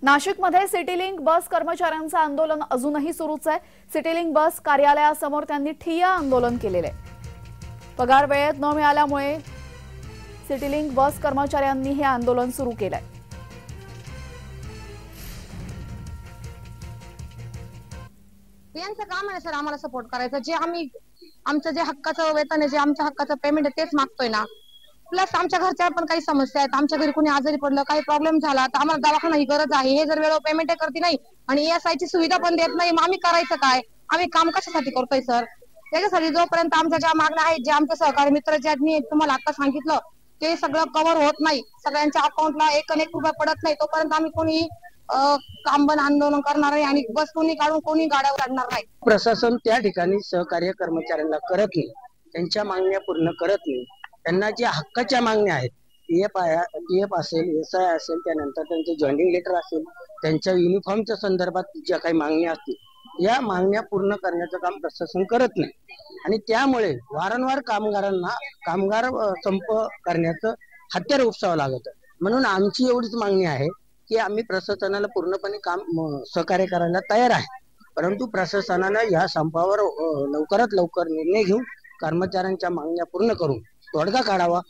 नाशिकमध्ये सिटीलिंक बस कर्मचाऱ्यांचं आंदोलन अजूनही सुरूच आहे। सिटीलिंक बस कार्यालयासमोर त्यांनी ठिय्या आंदोलन केलेले आहे। पगार वेळेत न मिळाल्यामुळे सिटीलिंक बस कर्मचाऱ्यांनी हे आंदोलन सुरू केलंय। यांचं काम आहे सर आम्हाला सपोर्ट करायचं, जे आम्ही आमचं जे हक्काचं वेतन आहे, जे आमच्या हक्काचं पेमेंट आहे तेच मागतोय ना। प्लस आमच्या घरच्या पण काही समस्या आहेत, आमच्या घरी कोणी आजारी पडलं, काही प्रॉब्लेम झाला तर आम्हाला दवाखाना ही गरज आहे। हे जर वेळेवर पेमेंट करते नाही आणि ESI ची सुविधा पण देत नाही, मग आम्ही करायचं काय? आम्ही काम कशासाठी करतोय सर? त्याच्यासाठी जोपर्यंत आमच्या ज्या मागण्या आहेत, जे आमचे सहकारी मित्र ज्यांनी तुम्हाला आता सांगितलं ते सगळं कव्हर होत नाही, सगळ्यांच्या अकाउंटला एक रुपया पडत नाही, तोपर्यंत आम्ही कोणी काम बंद आंदोलन करणार आहे आणि बस कोणी काढून कोणी गाड्यावर काढणार नाही। प्रशासन त्या ठिकाणी सहकार्य कर्मचाऱ्यांना करत नाही, त्यांच्या मागण्या पूर्ण करत नाही। त्यांना ज्या हक्काच्या मागण्या आहेत, PF असेल, SI असेल, त्यानंतर त्यांचे जॉइनिंग लेटर असेल, त्यांच्या युनिफॉर्मच्या संदर्भात ज्या काही मागण्या असतील या मागण्या पूर्ण करण्याचं काम प्रशासन करत नाही आणि त्यामुळे वारंवार कामगार संप करण्याचं हत्यार उपसावं लागतं। म्हणून आमची एवढीच मागणी आहे की आम्ही प्रशासनाला पूर्णपणे सहकार्य करायला तयार आहे, परंतु प्रशासनानं या संपावर लवकरात लवकर निर्णय घेऊन कर्मचाऱ्यांच्या मागण्या पूर्ण करून तोडगा काढावा